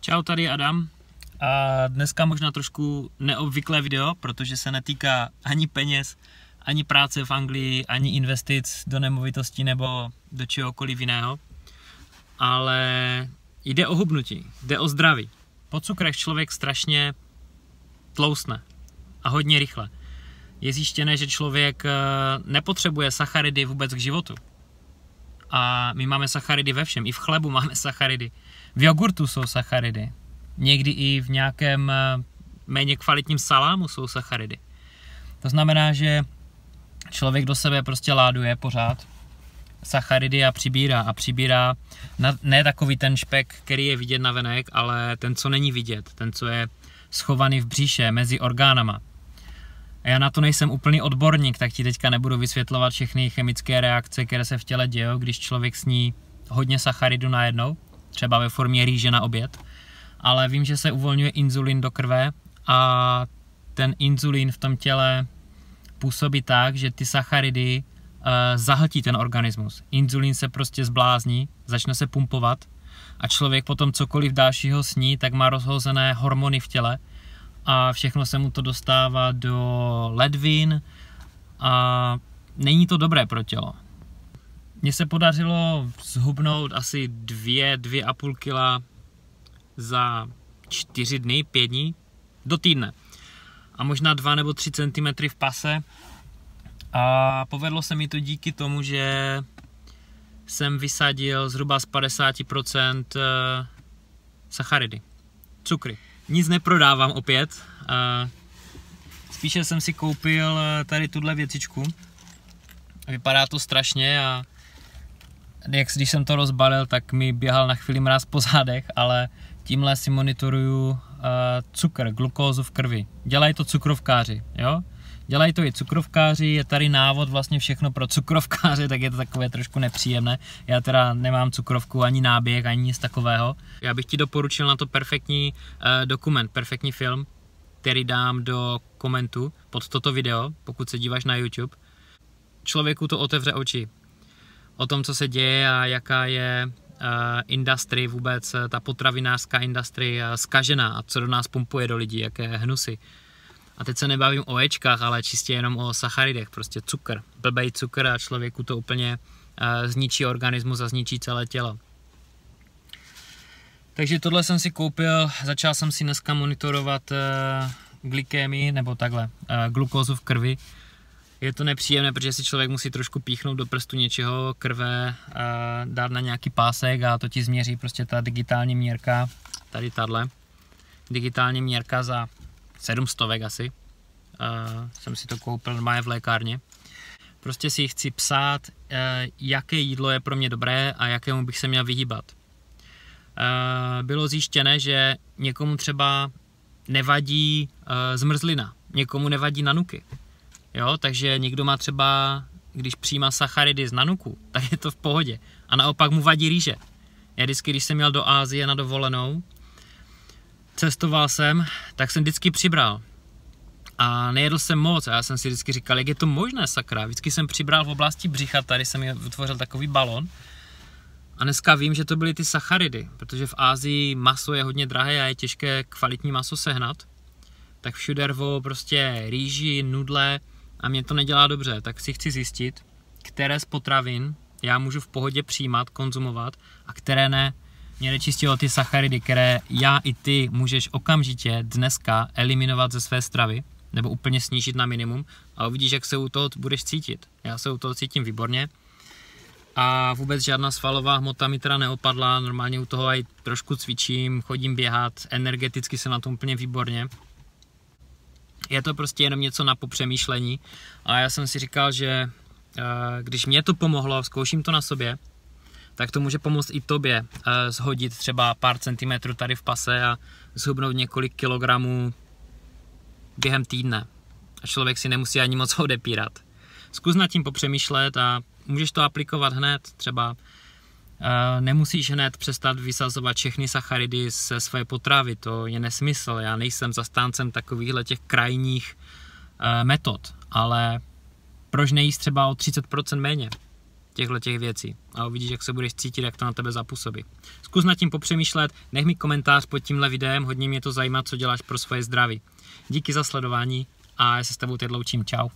Čau, tady je Adam a dneska možná trošku neobvyklé video, protože se netýká ani peněz, ani práce v Anglii, ani investic do nemovitostí nebo do čehokoliv jiného, ale jde o hubnutí, jde o zdraví. Po cukrech člověk strašně tloustne a hodně rychle. Je zjištěné, že člověk nepotřebuje sacharidy vůbec k životu. A my máme sacharidy ve všem, i v chlebu máme sacharidy. V jogurtu jsou sacharidy. Někdy i v nějakém méně kvalitním salámu jsou sacharidy. To znamená, že člověk do sebe prostě láduje pořád sacharidy a přibírá ne takový ten špek, který je vidět navenek, ale ten, co není vidět, ten, co je schovaný v břiše, mezi orgánama. A já na to nejsem úplný odborník, tak ti teďka nebudu vysvětlovat všechny chemické reakce, které se v těle dějou, když člověk sní hodně sacharidu najednou, třeba ve formě rýže na oběd. Ale vím, že se uvolňuje inzulin do krve a ten inzulin v tom těle působí tak, že ty sacharidy zahltí ten organismus. Inzulin se prostě zblázní, začne se pumpovat a člověk potom cokoliv dalšího sní, tak má rozhozené hormony v těle a všechno se mu to dostává do ledvin a není to dobré pro tělo. Mně se podařilo zhubnout asi 2,5 kg za 4 dny, 5 dní, do týdne. A možná 2 nebo 3 cm v pase. A povedlo se mi to díky tomu, že jsem vysadil zhruba z 50% sacharidy, cukry. Nic neprodávám opět, spíše jsem si koupil tady tuhle věcičku. Vypadá to strašně a když jsem to rozbalil, tak mi běhal na chvíli mráz po zádech, ale tímhle si monitoruju cukr, glukózu v krvi. Dělají to cukrovkáři, jo? Dělají to i cukrovkáři, je tady návod vlastně všechno pro cukrovkáře, tak je to takové trošku nepříjemné. Já teda nemám cukrovku, ani náběh, ani nic takového. Já bych ti doporučil na to perfektní dokument, perfektní film, který dám do komentu pod toto video, pokud se díváš na YouTube. Člověku to otevře oči o tom, co se děje a jaká je industry vůbec, ta potravinářská industry zkažená a co do nás pumpuje do lidí, jaké hnusy. A teď se nebavím o éčkách, ale čistě jenom o sacharidech, prostě cukr, blbej cukr a člověku to úplně zničí organismus a zničí celé tělo. Takže tohle jsem si koupil, začal jsem si dneska monitorovat glykémii, nebo takhle, glukózu v krvi. Je to nepříjemné, protože si člověk musí trošku píchnout do prstu něčeho, krve, dát na nějaký pásek a to ti změří prostě ta digitální měrka, tady tahle, digitální měrka za 700 asi, jsem si to koupil normálně v lékárně. Prostě si chci psát, jaké jídlo je pro mě dobré a jakému bych se měl vyhýbat. Bylo zjištěné, že někomu třeba nevadí zmrzlina, někomu nevadí nanuky. Jo, takže někdo má třeba, když přijímá sacharidy z nanuku, tak je to v pohodě. A naopak mu vadí rýže. Já vždycky, když jsem jel do Asie na dovolenou, cestoval jsem, tak jsem vždycky přibral. A nejedl jsem moc a já jsem si vždycky říkal, jak je to možné, sakra. Vždycky jsem přibral v oblasti břicha, tady jsem vytvořil takový balon. A dneska vím, že to byly ty sacharidy, protože v Asii maso je hodně drahé a je těžké kvalitní maso sehnat. Tak všude rvou prostě rýži, nudle a mě to nedělá dobře, tak si chci zjistit, které z potravin já můžu v pohodě přijímat, konzumovat a které ne. Mě jde čistě o ty sacharidy, které já i ty můžeš okamžitě dneska eliminovat ze své stravy nebo úplně snížit na minimum a uvidíš, jak se u toho budeš cítit. Já se u toho cítím výborně a vůbec žádná svalová hmota mi teda neopadla, normálně u toho i trošku cvičím, chodím běhat, energeticky jsem na tom úplně výborně. Je to prostě jenom něco na popřemýšlení a já jsem si říkal, že když mě to pomohlo, zkouším to na sobě, tak to může pomoct i tobě shodit třeba pár centimetrů tady v pase a zhubnout několik kilogramů během týdne. A člověk si nemusí ani moc odepírat. Zkus nad tím popřemýšlet a můžeš to aplikovat hned. Třeba nemusíš hned přestat vysazovat všechny sacharidy ze své potravy. To je nesmysl. Já nejsem zastáncem takovýchhle těch krajních metod. Ale proč nejíst třeba o 30% méně? těch věcí a uvidíš, jak se budeš cítit, jak to na tebe zapůsobí. Zkus nad tím popřemýšlet, nech mi komentář pod tímhle videem, hodně mě to zajímá, co děláš pro svoje zdraví. Díky za sledování a já se s tebou teď loučím, čau.